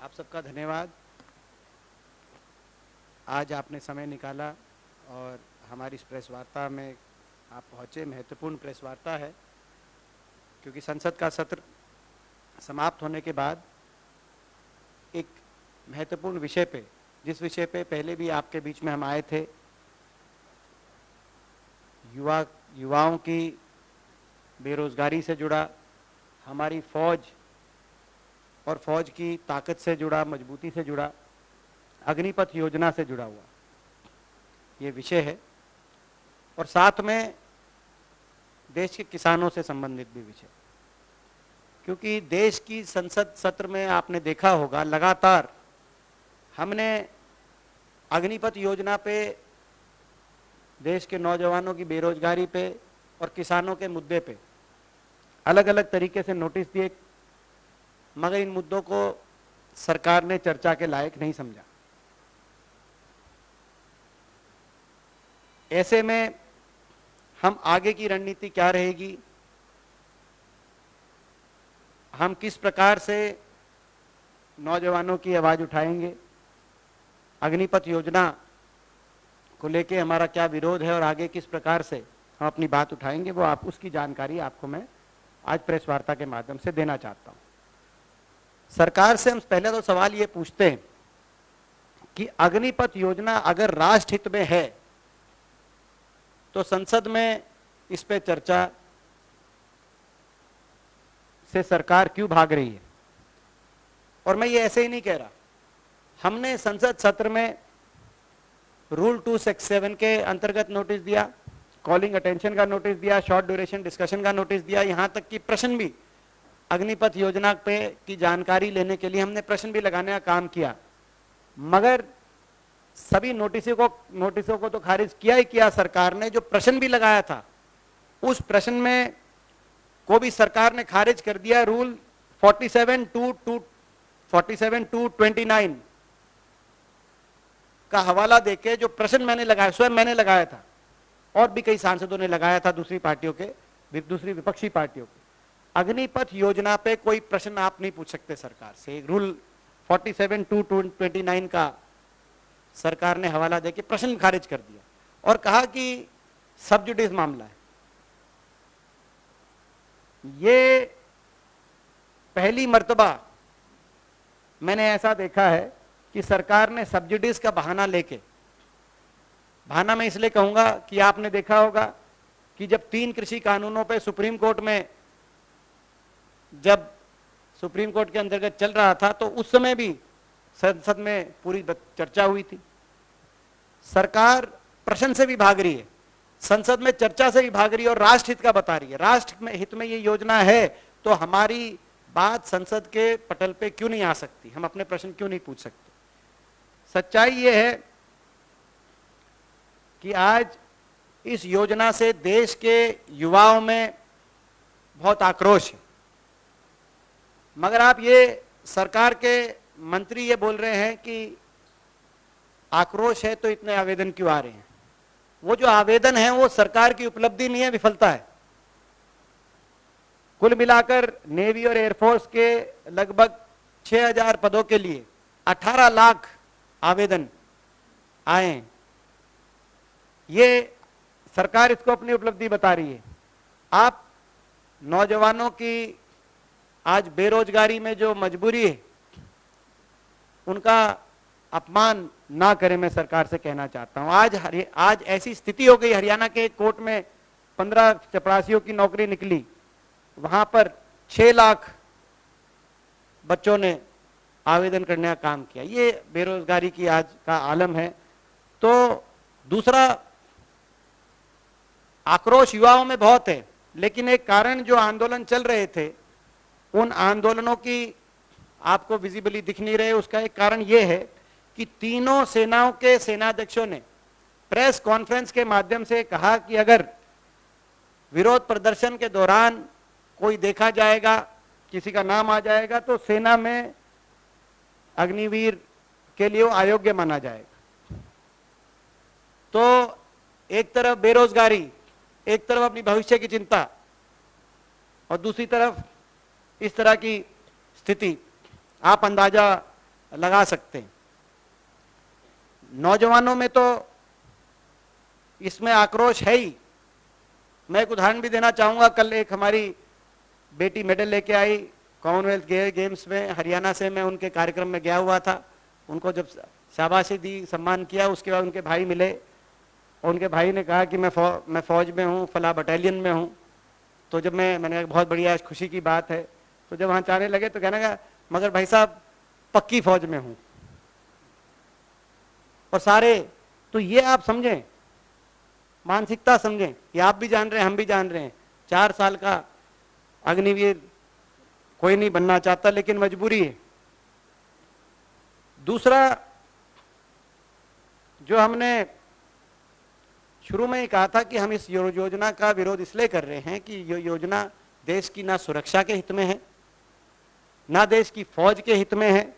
आप सबका धन्यवाद। आज आपने समय निकाला और हमारी इस प्रेस वार्ता में आप पहुँचे। महत्वपूर्ण प्रेस वार्ता है क्योंकि संसद का सत्र समाप्त होने के बाद एक महत्वपूर्ण विषय पे, जिस विषय पे पहले भी आपके बीच में हम आए थे, युवाओं की बेरोजगारी से जुड़ा, हमारी फौज और फौज की ताकत से जुड़ा, मजबूती से जुड़ा, अग्निपथ योजना से जुड़ा हुआ ये विषय है और साथ में देश के किसानों से संबंधित भी विषय, क्योंकि देश की संसद सत्र में आपने देखा होगा लगातार हमने अग्निपथ योजना पे, देश के नौजवानों की बेरोजगारी पे और किसानों के मुद्दे पे अलग अलग तरीके से नोटिस दिए, मगर इन मुद्दों को सरकार ने चर्चा के लायक नहीं समझा। ऐसे में हम आगे की रणनीति क्या रहेगी, हम किस प्रकार से नौजवानों की आवाज उठाएंगे, अग्निपथ योजना को लेके हमारा क्या विरोध है और आगे किस प्रकार से हम अपनी बात उठाएंगे, वो आप उसकी जानकारी आपको मैं आज प्रेस वार्ता के माध्यम से देना चाहता हूं। सरकार से हम पहले तो सवाल ये पूछते हैं कि अग्निपथ योजना अगर राष्ट्र हित में है तो संसद में इस पे चर्चा से सरकार क्यों भाग रही है। और मैं ये ऐसे ही नहीं कह रहा, हमने संसद सत्र में रूल 267 के अंतर्गत नोटिस दिया, कॉलिंग अटेंशन का नोटिस दिया, शॉर्ट ड्यूरेशन डिस्कशन का नोटिस दिया, यहां तक कि प्रश्न भी अग्निपथ योजना पे की जानकारी लेने के लिए हमने प्रश्न भी लगाने का काम किया, मगर सभी नोटिसों को तो खारिज किया ही किया सरकार ने। जो प्रश्न भी लगाया था उस प्रश्न में को भी सरकार ने खारिज कर दिया। रूल 47(2) का हवाला देके जो प्रश्न मैंने लगाया, स्वयं मैंने लगाया था और भी कई सांसदों ने लगाया था, दूसरी विपक्षी पार्टियों के, अग्निपथ योजना पे कोई प्रश्न आप नहीं पूछ सकते सरकार से। रूल 47(2) का सरकार ने हवाला देके प्रश्न खारिज कर दिया और कहा कि सब जुडिस मामला है। ये पहली मर्तबा मैंने ऐसा देखा है कि सरकार ने सब जुडिस का बहाना लेके, बहाना मैं इसलिए कहूंगा कि आपने देखा होगा कि जब 3 कृषि कानूनों पे सुप्रीम कोर्ट के अंतर्गत चल रहा था तो उस समय भी संसद में पूरी चर्चा हुई थी। सरकार प्रश्न से भी भाग रही है, संसद में चर्चा से भी भाग रही है और राष्ट्र हित का बता रही है। राष्ट्र में हित में ये योजना है तो हमारी बात संसद के पटल पे क्यों नहीं आ सकती, हम अपने प्रश्न क्यों नहीं पूछ सकते। सच्चाई ये है कि आज इस योजना से देश के युवाओं में बहुत आक्रोश है, मगर आप ये सरकार के मंत्री ये बोल रहे हैं कि आक्रोश है तो इतने आवेदन क्यों आ रहे हैं। वो जो आवेदन है वो सरकार की उपलब्धि नहीं है, विफलता है। कुल मिलाकर नेवी और एयरफोर्स के लगभग 6000 पदों के लिए 18 लाख आवेदन आए। ये सरकार इसको अपनी उपलब्धि बता रही है। आप नौजवानों की आज बेरोजगारी में जो मजबूरी है उनका अपमान ना करें, मैं सरकार से कहना चाहता हूं। आज ऐसी स्थिति हो गई, हरियाणा के एक कोर्ट में 15 चपरासियों की नौकरी निकली, वहां पर 6 लाख बच्चों ने आवेदन करने का काम किया। ये बेरोजगारी की आज का आलम है। तो दूसरा, आक्रोश युवाओं में बहुत है, लेकिन एक कारण जो आंदोलन चल रहे थे उन आंदोलनों की आपको विजिबली दिख नहीं रहे। उसका एक कारण यह है कि तीनों सेनाओं के सेनाध्यक्षों ने प्रेस कॉन्फ्रेंस के माध्यम से कहा कि अगर विरोध प्रदर्शन के दौरान कोई देखा जाएगा, किसी का नाम आ जाएगा तो सेना में अग्निवीर के लिए वो अयोग्य माना जाएगा। तो एक तरफ बेरोजगारी, एक तरफ अपनी भविष्य की चिंता और दूसरी तरफ इस तरह की स्थिति, आप अंदाजा लगा सकते हैं। नौजवानों में तो इसमें आक्रोश है ही। मैं एक उदाहरण भी देना चाहूंगा। कल एक हमारी बेटी मेडल लेके आई कॉमनवेल्थ गेम्स में, हरियाणा से। मैं उनके कार्यक्रम में गया हुआ था। उनको जब शाबाशी दी, सम्मान किया, उसके बाद उनके भाई मिले और उनके भाई ने कहा कि मैं फौज में हूँ, फला बटालियन में हूँ। तो जब मैंने कहा बहुत बढ़िया, खुशी की बात है। तो जब वहाँ जाने लगे तो कहने लगा मगर भाई साहब पक्की फौज में हूँ। और सारे, तो ये आप समझें, मानसिकता समझें। ये आप भी जान रहे हैं, हम भी जान रहे हैं। 4 साल का अग्निवीर कोई नहीं बनना चाहता, लेकिन मजबूरी है। दूसरा, जो हमने शुरू में ही कहा था कि हम इस योजना का विरोध इसलिए कर रहे हैं कि ये योजना देश की ना सुरक्षा के हित में है, ना देश की फौज के हित में है,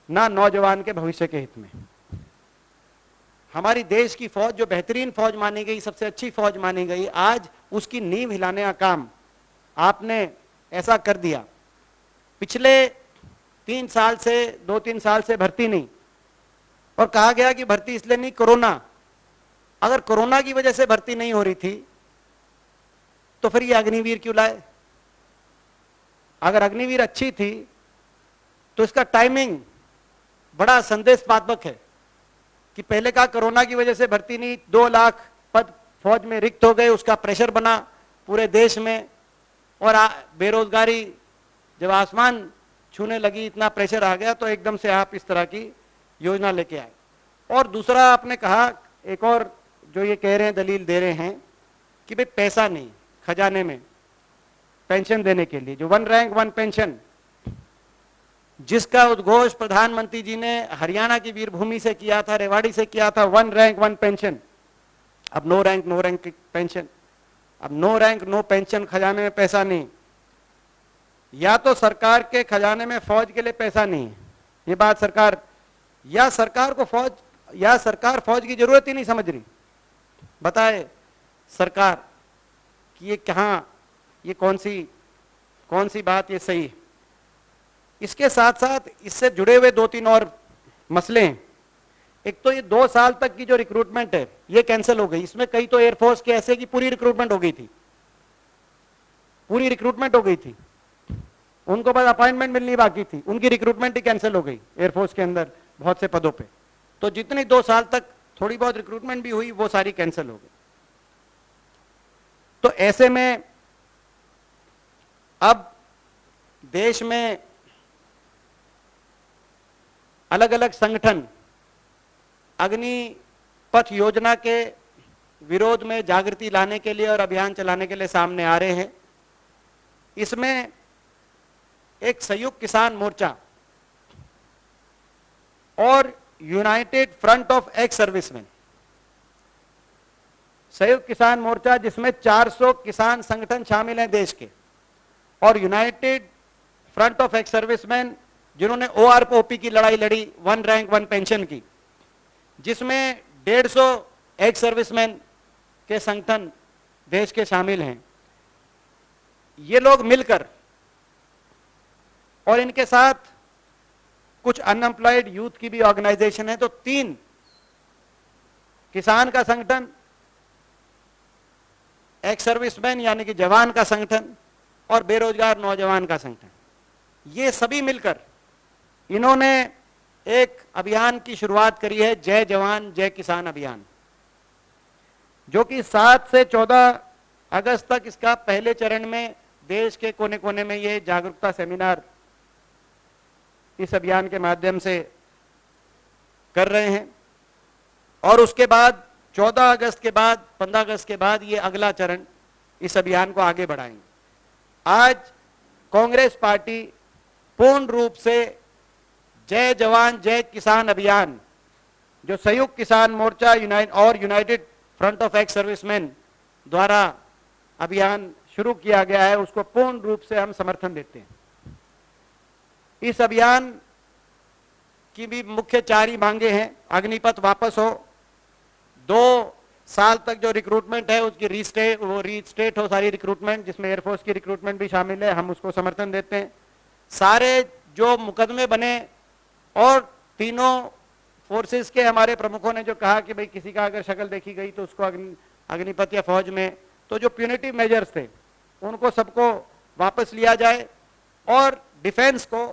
ना नौजवान के भविष्य के हित में। हमारी देश की फौज जो बेहतरीन फौज मानी गई, सबसे अच्छी फौज मानी गई, आज उसकी नींव हिलाने का काम आपने ऐसा कर दिया। पिछले 2-3 साल से भर्ती नहीं, और कहा गया कि भर्ती इसलिए नहीं, कोरोना। अगर कोरोना की वजह से भर्ती नहीं हो रही थी तो फिर ये अग्निवीर क्यों लाए? अगर अग्निवीर अच्छी थी तो इसका टाइमिंग बड़ा संदेशात्मक है कि पहले कहा कोरोना की वजह से भर्ती नहीं, 2 लाख पद फौज में रिक्त हो गए, उसका प्रेशर बना पूरे देश में, और बेरोजगारी जब आसमान छूने लगी, इतना प्रेशर आ गया, तो एकदम से आप इस तरह की योजना लेके आए। और दूसरा आपने कहा, एक और जो ये कह रहे हैं, दलील दे रहे हैं कि भाई पैसा नहीं खजाने में पेंशन देने के लिए, जो 1 रैंक 1 पेंशन, जिसका उद्घोष प्रधानमंत्री जी ने हरियाणा की वीरभूमि से किया था, रेवाड़ी से किया था, 1 रैंक 1 पेंशन। अब नो रैंक पेंशन, अब नो रैंक नो पेंशन, खजाने में पैसा नहीं। या तो सरकार के खजाने में फौज के लिए पैसा नहीं है, ये बात सरकार, या सरकार को फौज, या सरकार फौज की जरूरत ही नहीं समझ रही। बताए सरकार कि ये कहाँ, ये कौन सी बात ये सही है। इसके साथ साथ इससे जुड़े हुए 2-3 और मसले हैं। एक तो ये 2 साल तक की जो रिक्रूटमेंट है ये कैंसिल हो गई। इसमें कई तो एयरफोर्स के ऐसे कि पूरी रिक्रूटमेंट हो गई थी, पूरी रिक्रूटमेंट हो गई थी, उनको बस अपॉइंटमेंट मिलनी बाकी थी, उनकी रिक्रूटमेंट ही कैंसिल हो गई एयरफोर्स के अंदर बहुत से पदों पे। तो जितनी 2 साल तक थोड़ी बहुत रिक्रूटमेंट भी हुई वो सारी कैंसिल हो गई। तो ऐसे में अब देश में अलग अलग संगठन अग्निपथ योजना के विरोध में जागृति लाने के लिए और अभियान चलाने के लिए सामने आ रहे हैं। इसमें एक संयुक्त किसान मोर्चा और United front of ex serviceman, संयुक्त किसान मोर्चा जिसमें 400 किसान संगठन शामिल हैं देश के, और United front of ex serviceman जिन्होंने OROP की लड़ाई लड़ी, 1 रैंक 1 पेंशन की, जिसमें 150 एक्स सर्विसमैन के संगठन देश के शामिल हैं। ये लोग मिलकर, और इनके साथ कुछ अनएम्प्लॉयड यूथ की भी ऑर्गेनाइजेशन है, तो 3 किसान का संगठन, एक्स सर्विसमैन यानी कि जवान का संगठन, और बेरोजगार नौजवान का संगठन, ये सभी मिलकर इन्होंने एक अभियान की शुरुआत करी है, जय जवान जय किसान अभियान, जो कि 7 से 14 अगस्त तक इसका पहले चरण में देश के कोने कोने में ये जागरूकता सेमिनार इस अभियान के माध्यम से कर रहे हैं। और उसके बाद 14 अगस्त के बाद, 15 अगस्त के बाद ये अगला चरण इस अभियान को आगे बढ़ाएंगे। आज कांग्रेस पार्टी पूर्ण रूप से जय जवान जय किसान अभियान, जो संयुक्त किसान मोर्चा और United front of ex serviceman द्वारा अभियान शुरू किया गया है, उसको पूर्ण रूप से हम समर्थन देते हैं। इस अभियान की भी मुख्य 4 ही मांगे हैं। अग्निपथ वापस हो, 2 साल तक जो रिक्रूटमेंट है उसकी रीस्टेट हो सारी रिक्रूटमेंट, जिसमें एयरफोर्स की रिक्रूटमेंट भी शामिल है, हम उसको समर्थन देते हैं। सारे जो मुकदमे बने और तीनों फोर्सेस के हमारे प्रमुखों ने जो कहा कि भाई किसी का अगर शक्ल देखी गई तो उसको अग्निपथ या फौज में, तो जो प्यूनिटिव मेजर्स थे उनको सबको वापस लिया जाए और डिफेंस को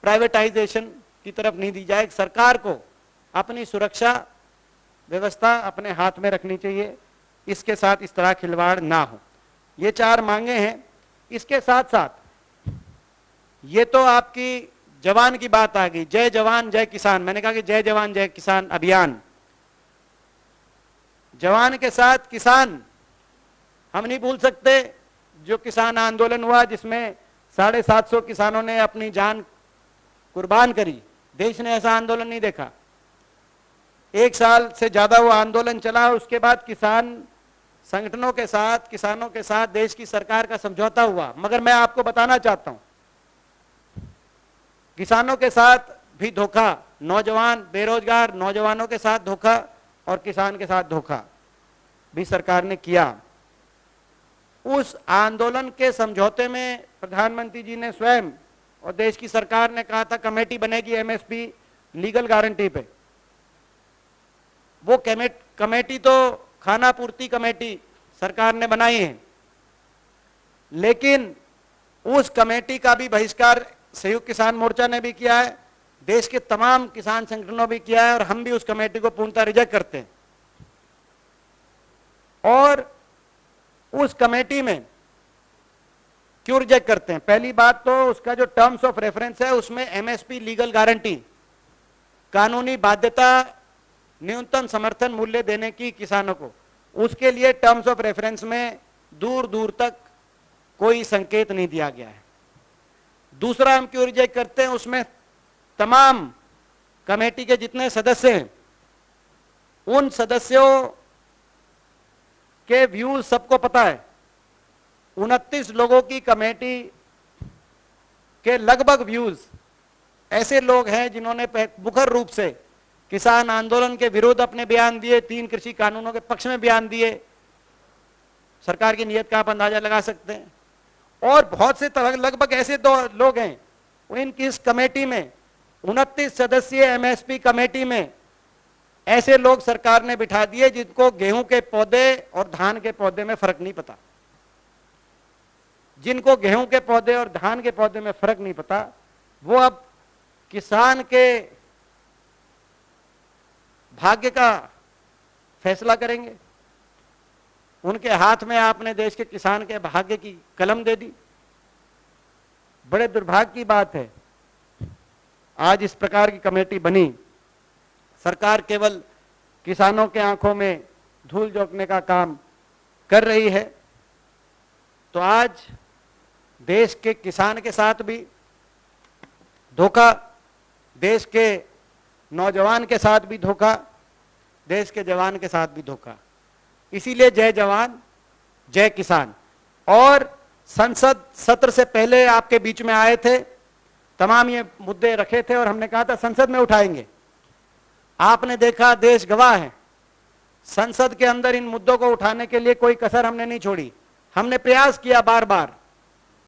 प्राइवेटाइजेशन की तरफ नहीं दी जाए। सरकार को अपनी सुरक्षा व्यवस्था अपने हाथ में रखनी चाहिए, इसके साथ इस तरह खिलवाड़ ना हो। ये 4 मांगे हैं। इसके साथ साथ ये तो आपकी जवान की बात आ गई, जय जवान जय किसान। मैंने कहा कि जय जवान जय किसान अभियान, जवान के साथ किसान हम नहीं भूल सकते। जो किसान आंदोलन हुआ जिसमें 750 किसानों ने अपनी जान कुर्बान करी, देश ने ऐसा आंदोलन नहीं देखा। 1 साल से ज्यादा वो आंदोलन चला। उसके बाद किसान संगठनों के साथ, किसानों के साथ देश की सरकार का समझौता हुआ। मगर मैं आपको बताना चाहता हूं, किसानों के साथ भी धोखा, नौजवान बेरोजगार नौजवानों के साथ धोखा और किसान के साथ धोखा भी सरकार ने किया। उस आंदोलन के समझौते में प्रधानमंत्री जी ने स्वयं और देश की सरकार ने कहा था कमेटी बनेगी एमएसपी लीगल गारंटी पे। वो कमेटी तो खाना पूर्ति कमेटी सरकार ने बनाई है, लेकिन उस कमेटी का भी बहिष्कार संयुक्त किसान मोर्चा ने भी किया है, देश के तमाम किसान संगठनों भी किया है और हम भी उस कमेटी को पूर्णतः रिजेक्ट करते हैं। और उस कमेटी में क्यों रिजेक्ट करते हैं? पहली बात तो उसका जो टर्म्स ऑफ रेफरेंस है उसमें एमएसपी लीगल गारंटी, कानूनी बाध्यता न्यूनतम समर्थन मूल्य देने की किसानों को, उसके लिए टर्म्स ऑफ रेफरेंस में दूर दूर तक कोई संकेत नहीं दिया गया है। दूसरा हम क्यों रिजेक्ट करते हैं, उसमें तमाम कमेटी के जितने सदस्य हैं उन सदस्यों के व्यूज सबको पता है। 29 लोगों की कमेटी के लगभग व्यूज ऐसे लोग हैं जिन्होंने मुखर रूप से किसान आंदोलन के विरुद्ध अपने बयान दिए, 3 कृषि कानूनों के पक्ष में बयान दिए। सरकार की नीयत का आप अंदाजा लगा सकते हैं। और बहुत से लगभग ऐसे 2 लोग हैं इनकी इस कमेटी में, 29 सदस्यीय एमएसपी कमेटी में ऐसे लोग सरकार ने बिठा दिए जिनको गेहूं के पौधे और धान के पौधे में फर्क नहीं पता। जिनको गेहूं के पौधे और धान के पौधे में फर्क नहीं पता, वो अब किसान के भाग्य का फैसला करेंगे। उनके हाथ में आपने देश के किसान के भाग्य की कलम दे दी। बड़े दुर्भाग्य की बात है आज इस प्रकार की कमेटी बनी। सरकार केवल किसानों के आंखों में धूल झोंकने का काम कर रही है। तो आज देश के किसान के साथ भी धोखा, देश के नौजवान के साथ भी धोखा, देश के जवान के साथ भी धोखा। इसीलिए जय जवान जय किसान। और संसद सत्र से पहले आपके बीच में आए थे, तमाम ये मुद्दे रखे थे और हमने कहा था संसद में उठाएंगे। आपने देखा, देश गवाह है, संसद के अंदर इन मुद्दों को उठाने के लिए कोई कसर हमने नहीं छोड़ी। हमने प्रयास किया बार बार